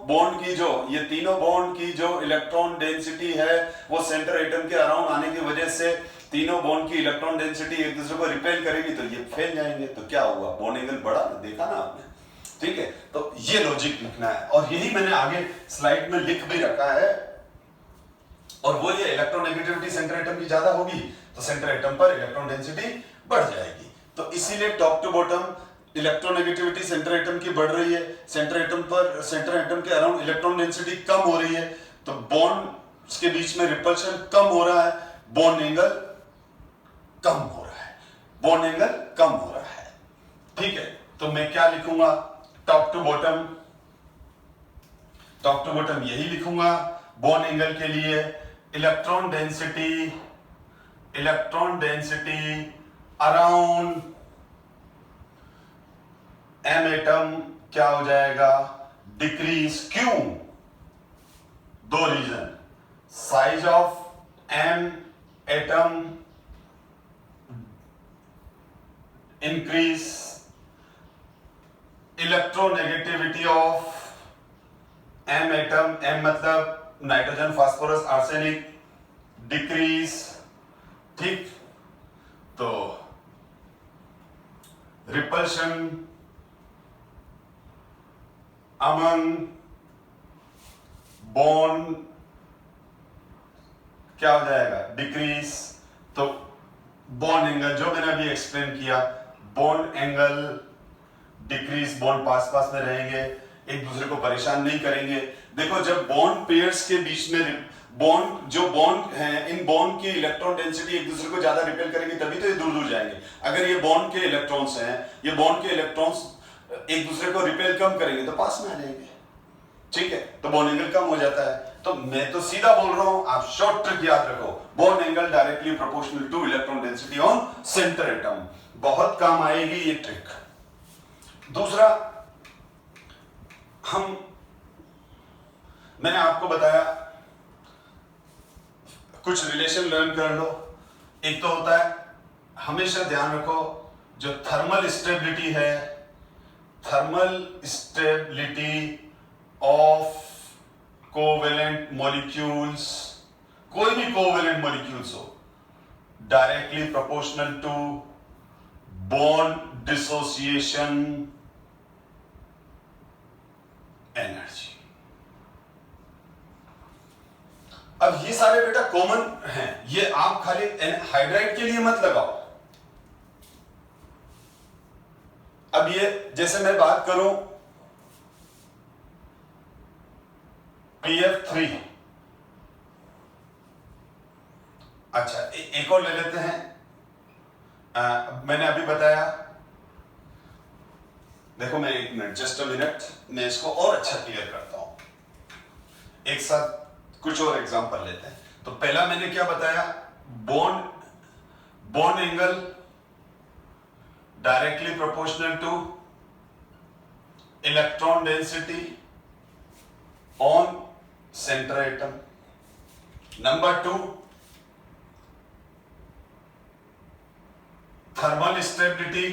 बॉन्ड की जो इलेक्ट्रॉन डेंसिटी है वो सेंटर एटम के अराउंड आने की वजह से तीनों बॉन्ड की इलेक्ट्रॉन डेंसिटी एक दूसरे को रिपेल करेगी, तो ये फैल जाएंगे, तो क्या हुआ, बॉन्ड एंगल बढ़ा, देखा ना आपने। ठीक है, तो ये लॉजिक लिखना है और यही मैंने आगे स्लाइड में लिख भी रखा है। और वो ये इलेक्ट्रोनेगेटिविटी सेंटर एटम की ज्यादा होगी तो सेंटर एटम पर इलेक्ट्रॉन डेंसिटी बढ़ जाएगी। तो इसीलिए top to bottom electronegativity centre atom की बढ़ रही है, सेंटर एटम के अराउंड इलेक्ट्रॉन डेंसिटी कम हो रही है, तो बॉन्ड के बीच में रिपल्शन कम हो रहा है, बॉन्ड एंगल कम हो रहा है। ठीक है, तो मैं क्या लिखूंगा, टॉप टू बॉटम यही लिखूंगा। बॉन्ड एंगल के लिए electron density around M atom क्या हो जाएगा, डिक्रीज। क्यों, दो reason, size of M atom increase, electronegativity of M atom, M मतलब नाइट्रोजन फास्फोरस आर्सेनिक, डिक्रीज। ठीक, तो रिपल्शन अमंग बॉन्ड क्या हो जाएगा, डिक्रीज। तो बॉन्ड एंगल जो मैंने अभी एक्सप्लेन किया, बॉन्ड एंगल डिक्रीज, बॉन्ड पास में रहेंगे, एक दूसरे को परेशान नहीं करेंगे। देखो जब बॉन्ड पेयर्स के बीच में बॉन्ड है, इन बॉन्ड की इलेक्ट्रॉन डेंसिटी एक दूसरे को ज्यादा रिपेल करेंगे तभी तो ये दूर दूर जाएंगे। अगर ये बॉन्ड के इलेक्ट्रॉन्स हैं, ये बॉन्ड के इलेक्ट्रॉन्स एक दूसरे को रिपेल कम करेंगे तो पास में आ जाएंगे। ठीक है, तो बॉन्ड एंगल कम हो जाता है। तो मैं तो सीधा बोल रहा हूं, आप शॉर्ट ट्रिक याद रखो, bond angle directly proportional to electron density on centre atom. बहुत काम आएगी ये ट्रिक। दूसरा, मैंने आपको बताया कुछ रिलेशन लर्न कर लो। एक तो होता है, हमेशा ध्यान रखो, जो थर्मल स्टेबिलिटी है, thermal stability of covalent molecules, कोई भी कोवेलेंट मॉलिक्यूल्स हो, directly proportional to bond dissociation energy. अब ये सारे बेटा कॉमन हैं, ये आप खाली हाइड्राइड के लिए मत लगाओ। अब ये जैसे मैं बात करूं PF3, अच्छा एक और ले लेते हैं। मैंने अभी बताया, देखो मैं एक मिनट, जस्ट अ मिनट, मैं इसको और अच्छा क्लियर करता हूं। एक साथ कुछ और एग्जांपल लेते हैं। तो पहला मैंने क्या बताया, bond angle directly proportional to electron density on centre atom. Number 2, thermal stability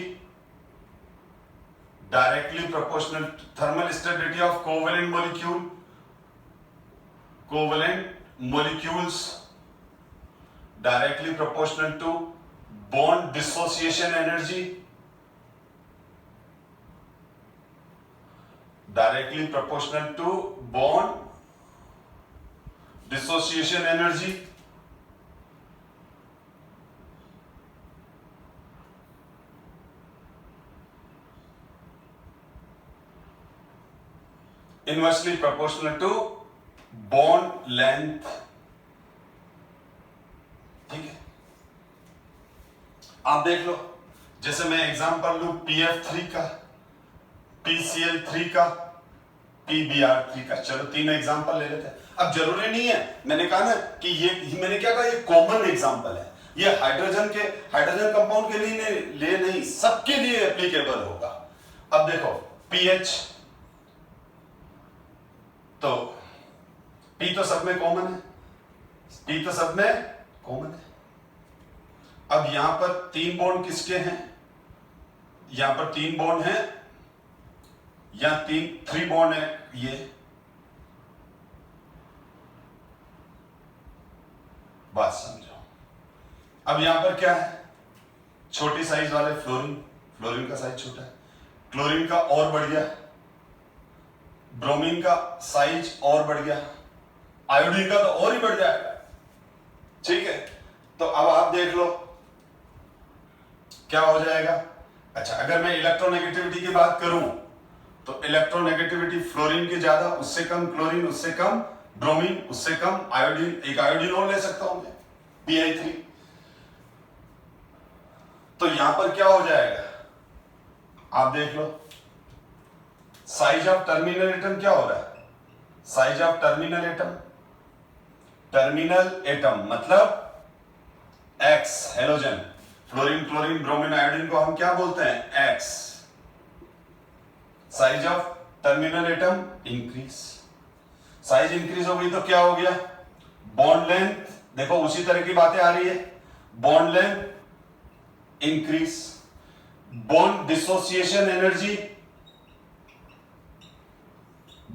directly proportional, thermal stability of covalent molecules directly proportional to bond dissociation energy, directly proportional to bond dissociation energy। Inversely proportional to bond length. ठीक है, आप देख लो, जैसे मैं example लू PF3 का, PCl3 का, PBr3 का। चलो तीन एग्जांपल ले लेते हैं। अब जरूरी नहीं है, मैंने कहा ना कि ये मैंने क्या कहा, ये कॉमन एग्जांपल है, ये हाइड्रोजन कंपाउंड के लिए नहीं, सबके लिए एप्लीकेबल होगा। अब देखो पीएच, तो पी तो सब में कॉमन है, पी तो सब में कॉमन है। अब यहां पर तीन बॉन्ड किसके हैं, यहां पर तीन बॉन्ड हैं, यहां थ्री बॉन्ड है, ये बात समझो। अब यहां पर क्या है, छोटी साइज वाले फ्लोरीन का साइज छोटा है, क्लोरीन का और बढ़ गया, ब्रोमीन का साइज और बढ़ गया, आयोडीन का तो और ही बढ़ जाएगा। ठीक है, तो अब आप देख लो क्या हो जाएगा। अच्छा, अगर मैं इलेक्ट्रोनेगेटिविटी की बात करूं तो इलेक्ट्रोनेगेटिविटी फ्लोरीन की ज्यादा, उससे कम क्लोरीन, उससे कम ब्रोमीन, उससे कम आयोडीन, एक आयोडीन और ले सकता हूं मैं, Bi3। तो यहां पर क्या हो जाएगा, आप देख लो, साइज ऑफ टर्मिनल एटम क्या हो रहा है, साइज ऑफ टर्मिनल एटम मतलब X, halogen, fluorine, chlorine, bromine, iodine को हम क्या बोलते हैं, X। Size of terminal atom increase, size increase हो गई तो क्या हो गया, बॉन्ड लेंथ, देखो उसी तरह की बातें आ रही है, bond length increase, bond dissociation energy,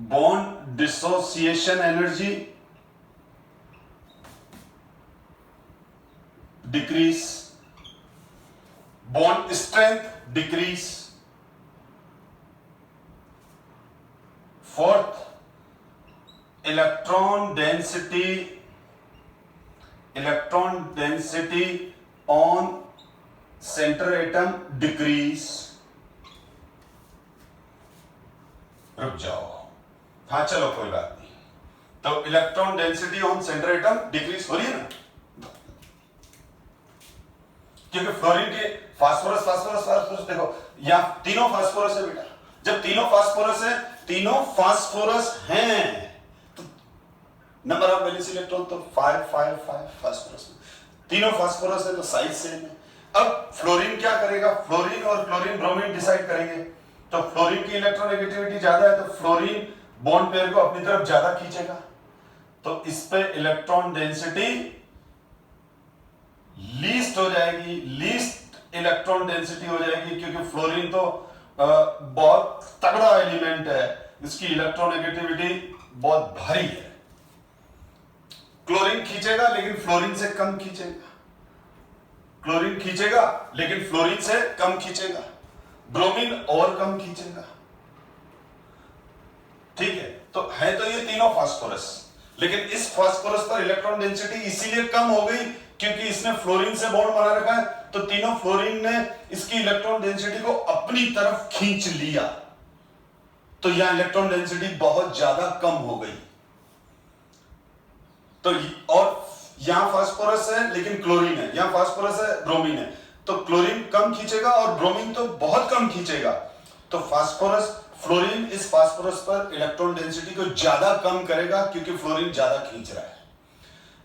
bond dissociation energy decrease, bond strength decrease. Fourth, electron density on centre atom decrease. रुक जाओ, हाँ चलो कोई बात नहीं, तो electron density on centre atom decrease हो रही है ना, क्योंकि फ्लोरीन के फास्फोरस देखो, यहां तीनों फास्फोरस है बेटा, जब तीनों फास्फोरस हैं तो नंबर ऑफ वैलेंस इलेक्ट्रॉन तो 5 फास्फोरस में, तीनों फास्फोरस है तो साइज सेम है। अब फ्लोरीन क्या करेगा, फ्लोरीन और क्लोरीन ब्रोमीन डिसाइड करेंगे, तो फ्लोरीन की इलेक्ट्रोनेगेटिविटी ज्यादा है तो फ्लोरीन बॉन्ड पेयर को अपनी तरफ ज्यादा खींचेगा, तो इस पे इलेक्ट्रॉन डेंसिटी लीस्ट हो जाएगी, लीस्ट इलेक्ट्रॉन डेंसिटी हो जाएगी, क्योंकि फ्लोरीन तो बहुत तगड़ा एलिमेंट है, इसकी इलेक्ट्रोनेगेटिविटी बहुत भारी है। क्लोरीन खींचेगा लेकिन फ्लोरीन से कम खींचेगा, क्लोरीन खींचेगा लेकिन फ्लोरीन से कम खींचेगा, ब्रोमीन और कम खींचेगा। ठीक है, तो है तो ये तीनों फास्फोरस, लेकिन इस फास्फोरस पर इलेक्ट्रॉन डेंसिटी इसीलिए कम हो गई क्योंकि इसने फ्लोरीन से बॉन्ड बना रखा है, तो तीनों फ्लोरीन ने इसकी इलेक्ट्रॉन डेंसिटी को अपनी तरफ खींच लिया, तो यहां इलेक्ट्रॉन डेंसिटी बहुत ज्यादा कम हो गई। तो और यहां फास्फोरस है लेकिन क्लोरीन है, यहां फास्फोरस है ब्रोमीन है, तो क्लोरीन कम खींचेगा और ब्रोमीन तो बहुत कम खींचेगा, तो फ्लोरीन इस फास्फोरस पर इलेक्ट्रॉन डेंसिटी को ज्यादा कम करेगा क्योंकि फ्लोरीन ज्यादा खींच रहा है।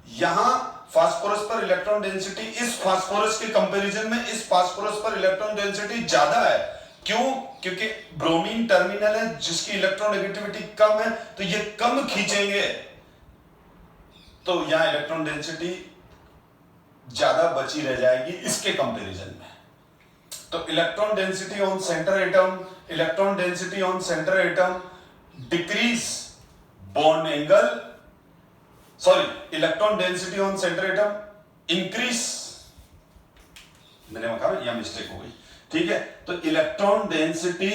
यहां फास्फोरस पर इलेक्ट्रॉन डेंसिटी इस फास्फोरस के कंपैरिजन में इस फास्फोरस पर इलेक्ट्रॉन डेंसिटी ज्यादा है, क्यों, क्योंकि ब्रोमीन टर्मिनल है जिसकी इलेक्ट्रोनेगेटिविटी कम है, तो ये कम खींचेंगे, तो यहां इलेक्ट्रॉन डेंसिटी ज्यादा बची रह जाएगी इसके कंपैरिजन में। तो electron density on centre atom decrease bond angle, electron density on centre atom increase, मैंने कहा यहां मिस्टेक हो गई। ठीक है, तो इलेक्ट्रॉन डेंसिटी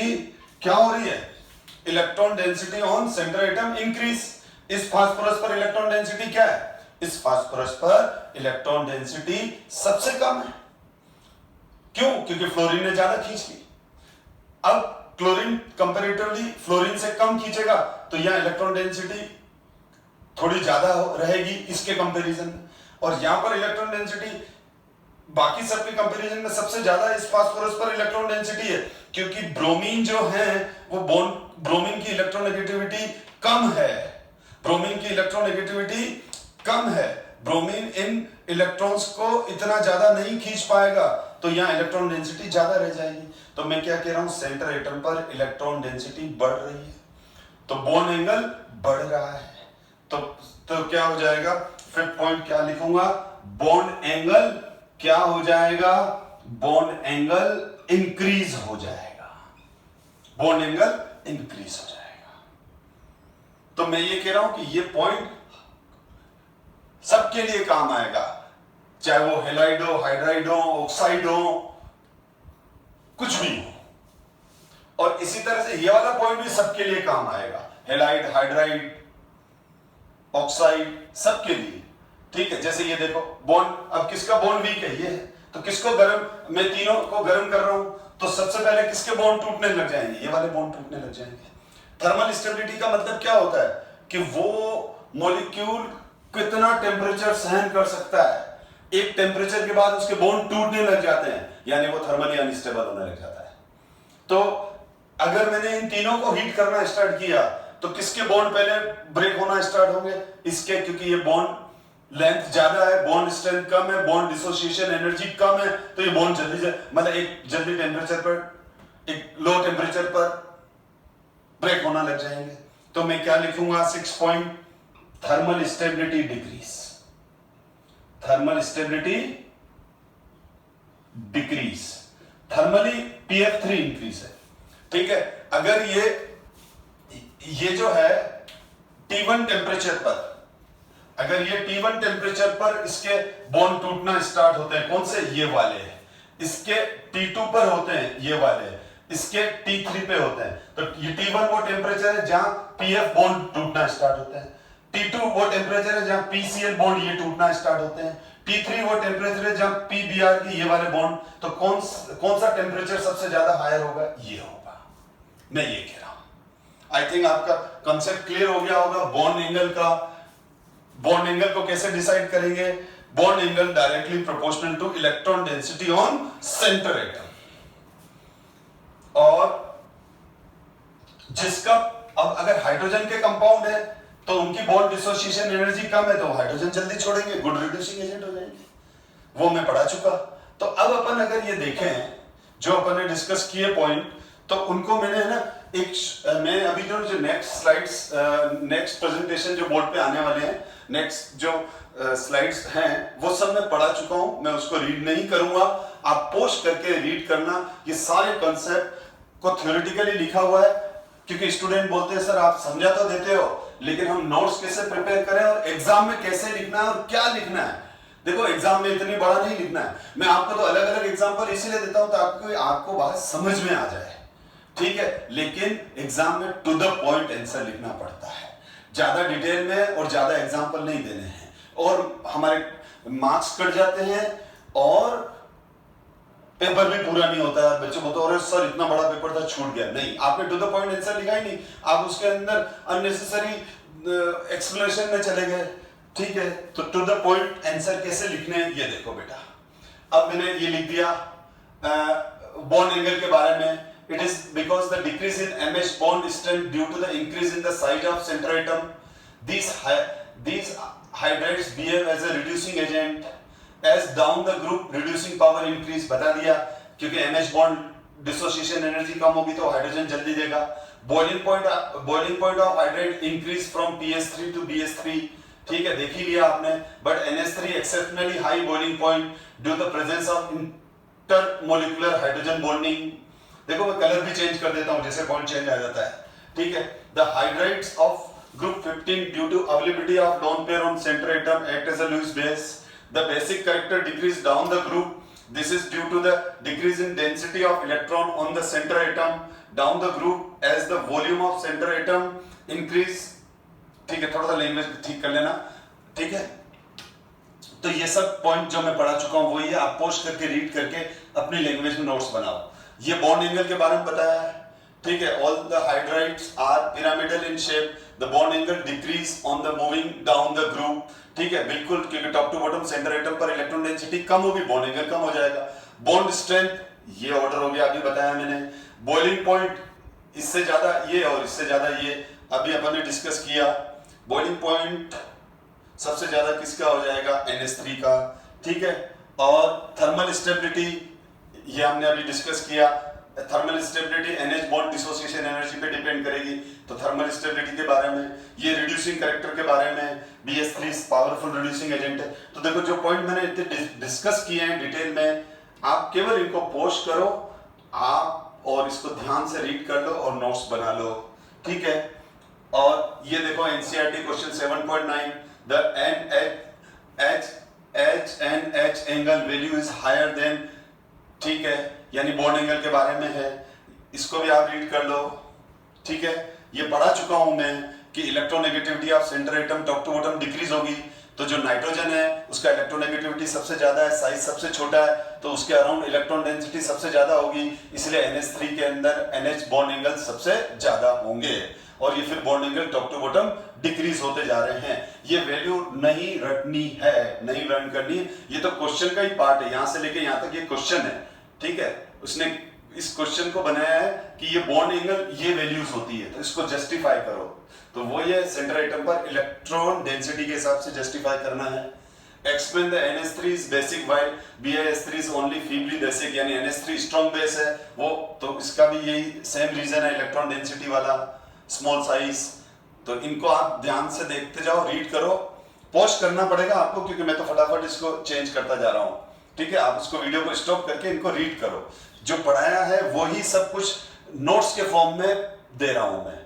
क्या हो रही है, electron density on centre atom increase. इस फास्फोरस पर इलेक्ट्रॉन डेंसिटी क्या है, इस फास्फोरस पर इलेक्ट्रॉन डेंसिटी सबसे कम है, क्यों, क्योंकि फ्लोरीन ने ज्यादा खींच ली। अब क्लोरीन कंपैरेटिवली फ्लोरीन से कम खींचेगा, तो यहाँ इलेक्ट्रॉन डेंसिटी थोड़ी ज्यादा रहेगी इसके कंपैरिजन में, और यहाँ पर इलेक्ट्रॉन डेंसिटी बाकी सब के कंपैरिजन में सबसे ज्यादा इस फास्फोरस पर इलेक्ट्रॉन डेंसिटी है, क्योंकि ब्रोमीन जो है वो ब्रोमीन की इलेक्ट्रोनेगेटिविटी कम है, ब्रोमीन की इलेक्ट्रोनेगेटिविटी कम है, ब्रोमीन इन इलेक्ट्रॉन्स को इतना ज्यादा नहीं खींच पाएगा, तो यहाँ इलेक्ट्रॉन डेंसिटी ज्यादा रह जाएगी। तो मैं क्या कह रहा हूं, सेंटर एटम पर इलेक्ट्रॉन डेंसिटी बढ़ रही है, तो बॉन्ड एंगल बढ़ रहा है, तो क्या हो जाएगा, फिफ्थ पॉइंट क्या लिखूंगा, बॉन्ड एंगल क्या हो जाएगा, बॉन्ड एंगल इंक्रीज हो जाएगा, बॉन्ड एंगल इंक्रीज हो जाएगा। तो मैं ये कह रहा हूं कि ये पॉइंट सबके लिए काम आएगा, चाहे वो हेलाइड हो, हाइड्राइड हो, ऑक्साइड हो, कुछ भी हो, और इसी तरह से ये वाला पॉइंट भी सबके लिए काम आएगा, हेलाइड, हाइड्राइड, ऑक्साइड, सबके लिए, ठीक है। जैसे ये देखो बॉन्ड, अब किसका बॉन्ड वीक है, ये है, तो किसको गर्म, मैं तीनों को गर्म कर रहा हूं, तो सबसे पहले किसके बॉन्ड टूटने लग जाएंगे, ये वाले बॉन्ड टूटने लग जाएंगे। थर्मल स्टेबिलिटी का मतलब क्या होता है कि वो मॉलिक्यूल कितना टेम्परेचर सहन कर सकता है, एक टेम्परेचर के बाद उसके बॉन्ड टूटने लग जाते हैं, यानी वो थर्मली अनस्टेबल होने लग जाता है। तो अगर मैंने इन तीनों को हीट करना स्टार्ट किया तो किसके बॉन्ड पहले ब्रेक होना स्टार्ट होंगे, इसके, क्योंकि ये बॉन्ड लेंथ ज्यादा है, बॉन्ड स्ट्रेंथ कम है, बॉन्ड डिसोसिएशन एनर्जी कम है, तो ये बॉन्ड जल्दी मतलब एक जल्दी टेम्परेचर पर, एक लो टेम्परेचर पर ब्रेक होना लग जाएंगे। तो मैं क्या लिखूंगा, 6 point, thermal stability decrease, thermal stability decrease, thermally pF3 increase है, ठीक है। अगर ये जो है T1 टेम्परेचर पर, अगर ये T1 टेम्परेचर पर इसके बॉन्ड टूटना स्टार्ट होते हैं, कौन से, ये वाले, इसके T2 पर होते हैं ये वाले, इसके T3 पे होते हैं, तो ये T1 वो टेम्परेचर है जहां PF बॉन्ड टूटना स्टार्ट होते हैं, T2 वो टेम्परेचर है जहां PCl बॉन्ड ये टूटना स्टार्ट होते हैं, T3 वो टेम्परेचर है जहां PBr की ये वाले बॉन्ड, तो कौन सा टेम्परेचर सबसे ज्यादा हायर होगा, ये होगा, मैं ये कह रहा हूं। आई थिंक आपका कंसेप्ट क्लियर हो गया होगा बॉन्ड एंगल का। बॉन्ड एंगल को कैसे डिसाइड करेंगे, bond angle directly proportional to electron density on centre atom, और जिसका, अब अगर हाइड्रोजन के कंपाउंड है तो उनकी बॉन्ड डिसोसिएशन एनर्जी कम है, तो हाइड्रोजन जल्दी छोड़ेंगे, गुड रिड्यूसिंग एजेंट हो जाएंगे, वो मैं पढ़ा चुका। तो अब अपन अगर ये देखें जो अपन ने डिस्कस किए पॉइंट, तो उनको मैंने, है ना, मैं अभी जो नेक्स्ट स्लाइड्स, नेक्स्ट प्रेजेंटेशन जो बोर्ड पे आने वाले हैं, नेक्स्ट जो स्लाइड्स हैं वो सब मैं पढ़ा चुका हूं, मैं उसको रीड नहीं करूंगा, आप पोस्ट करके रीड करना। ये सारे कॉन्सेप्ट को थ्योरेटिकली लिखा हुआ है, क्योंकि स्टूडेंट बोलते हैं सर आप समझा तो देते हो, लेकिन हम नोट्स कैसे प्रिपेयर करें और एग्जाम में कैसे लिखना है और क्या लिखना है। देखो एग्जाम में इतनी बड़ा नहीं लिखना है, मैं आपको तो अलग अलग एग्जाम्पल इसीलिए देता हूं ताकि आपको बात समझ में आ जाए, ठीक है। लेकिन एग्जाम में टू द पॉइंट आंसर लिखना पड़ता है, ज्यादा डिटेल में और ज्यादा एग्जाम्पल नहीं देने हैं, और हमारे मार्क्स कट जाते हैं और पेपर भी पूरा नहीं होता है। बच्चे बोलते हैं अरे सर इतना बड़ा पेपर था छूट गया, नहीं, आपने टू द पॉइंट आंसर लिखा ही नहीं, आप उसके अंदर अननेसेसरी एक्सप्लेनेशन में चले गए, ठीक है। तो टू द पॉइंट आंसर कैसे लिखने हैं ये देखो बेटा, अब मैंने ये लिख दिया बॉन्ड एंगल के बारे में। It is because the decrease in MH bond strength due to the increase in the size of center atom. These hydrates behave as a reducing agent. As down the group reducing power increase, बता दिया, क्योंकि MH bond dissociation energy कम होगी तो hydrogen जल्दी देगा। Boiling point of hydrate increase from PS3 to BS3, ठीक है, देख ही लिया आपने। But NH3 exceptionally high boiling point due to the presence of intermolecular hydrogen bonding. देखो मैं कलर भी चेंज कर देता हूं जैसे बॉन्ड चेंज आ जाता है, ठीक है। The hydrides of group 15 due to availability of lone pair on centre atom act as a Lewis base. The basic character decrease down the group, this is due to the decrease in density of electron on the centre atom down the group as the volume of centre atom increase, ठीक है। थोड़ा सा language ठीक कर लेना, ठीक है। तो ये सब पॉइंट जो मैं पढ़ा चुका हूं वही है, आप पोस्ट करके रीड करके अपनी लैंग्वेज में नोट्स बनाओ। ये बॉन्ड एंगल के बारे में बताया है, ठीक है। All the hydrides are pyramidal in shape, the bond angle decrease on the moving down the group, ठीक है बिल्कुल, क्योंकि top to bottom centre atom पर इलेक्ट्रॉन डेंसिटी कम होगी, बॉन्ड एंगल कम हो जाएगा। बॉन्ड स्ट्रेंथ, ये ऑर्डर हो गया, अभी बताया मैंने। बॉइलिंग पॉइंट, इससे ज्यादा ये और इससे ज्यादा ये, अभी अपन ने डिस्कस किया। बॉइलिंग पॉइंट सबसे ज्यादा किसका हो जाएगा, NH3 का, ठीक है। और थर्मल स्टेबिलिटी, ये हमने अभी डिस्कस किया। Thermal stability NH bond dissociation energy पे डिपेंड करेगी, तो थर्मल स्टेबिलिटी के बारे में। ये रिड्यूसिंग कैरेक्टर के बारे में, BH3 पावरफुल रिड्यूसिंग एजेंट है। तो देखो जो पॉइंट मैंने इतने डिस्कस किए हैं डिटेल में, आप केवल इनको पोस्ट करो आप और इसको ध्यान से रीड कर लो और नोट्स बना लो, ठीक है। और ये देखो NCERT question 7.9, the H angle value is higher than, ठीक है, यानी बॉन्ड एंगल के बारे में है, इसको भी आप रीड कर लो, ठीक है। ये पढ़ा चुका हूं मैं कि electronegativity of centre atom top to bottom decrease होगी, तो जो नाइट्रोजन है उसका इलेक्ट्रोनेगेटिविटी सबसे ज्यादा है, साइज सबसे छोटा है, तो उसके अराउंड इलेक्ट्रॉन डेंसिटी सबसे ज्यादा होगी, इसलिए NH3 के अंदर NH बॉन्ड एंगल सबसे ज्यादा होंगे, और ये फिर bond angle top to bottom decrease होते जा रहे हैं। ये वैल्यू नहीं रटनी है, नहीं लर्न करनी है, ये तो क्वेश्चन का ही पार्ट है, यहां से लेके यहां तक ये क्वेश्चन है, ठीक है। उसने इस क्वेश्चन को बनाया है कि ये बॉन्ड एंगल ये वैल्यूज होती है, तो इसको जस्टिफाई करो, तो वो ये सेंटर एटम पर इलेक्ट्रॉन डेंसिटी के हिसाब से जस्टिफाई करना है। Explain the NH3 is basic while BiS3 is only feebly basic, यानी NH3 स्ट्रॉन्ग बेस है वो, तो इसका भी यही सेम रीजन है, इलेक्ट्रॉन डेंसिटी वाला, स्मॉल साइज। तो इनको आप ध्यान से देखते जाओ, रीड करो, पोस्ट करना पड़ेगा आपको क्योंकि मैं तो फटाफट इसको चेंज करता जा रहा हूं, ठीक है। आप इसको वीडियो को स्टॉप करके इनको रीड करो, जो पढ़ाया है वही सब कुछ नोट्स के फॉर्म में दे रहा हूं मैं।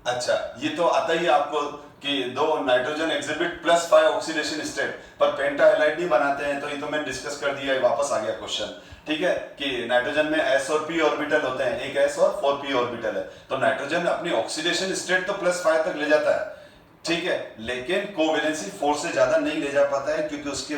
अच्छा, ये तो आता ही आपको कि दो नाइट्रोजन एग्जिबिट +5 ऑक्सीडेशन स्टेट पर पेंटा हैलाइड नहीं बनाते हैं, तो ये तो मैं डिस्कस कर दिया है, वापस आ गया क्वेश्चन, ठीक है, कि नाइट्रोजन में S और P ऑर्बिटल होते हैं, एक S और 4 P ऑर्बिटल है, तो नाइट्रोजन अपनी ऑक्सीडेशन स्टेट तो +5 तक ले जाता है, ठीक है, लेकिन कोवेलेंसी 4 से ज्यादा नहीं ले जा पाता है क्योंकि उसके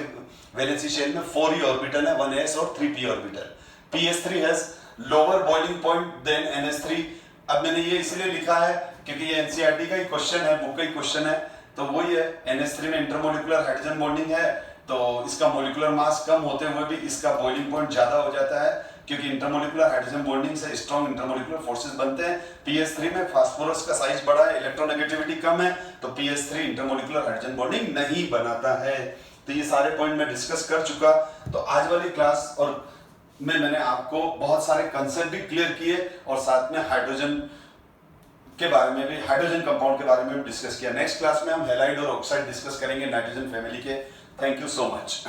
वैलेंसी शेल में 4 ही ऑर्बिटल है, 1s और 3p orbital. PS3 has lower boiling point than NH3। अब मैंने ये इसलिए लिखा है क्योंकि ये NCERT का ही क्वेश्चन है, बुक का ही क्वेश्चन है, तो वही है, NH3 में इंटरमोलिकुलर हाइड्रोजन बॉन्डिंग है, तो इसका मोलिकुलर मास कम होते हुए भी इसका बॉइलिंग पॉइंट ज्यादा हो जाता है क्योंकि इंटरमोलिकुलर हाइड्रोजन बॉन्डिंग से स्ट्रॉन्ग इंटरमोलिकुलर फोर्सेस बनते हैं। PS3 में फास्फोरस का साइज बड़ा है, इलेक्ट्रोनेगेटिविटी कम है, तो PS3 इंटरमोलिकुलर हाइड्रोजन बॉन्डिंग नहीं बनाता है। तो ये सारे पॉइंट मैं डिस्कस कर चुका, तो आज वाली क्लास और मैंने आपको बहुत सारे कंसेप्ट भी क्लियर किए और साथ में हाइड्रोजन के बारे में भी, हाइड्रोजन कंपाउंड के बारे में भी डिस्कस किया। नेक्स्ट क्लास में हम हैलाइड और ऑक्साइड डिस्कस करेंगे नाइट्रोजन फैमिली के। Thank you so much.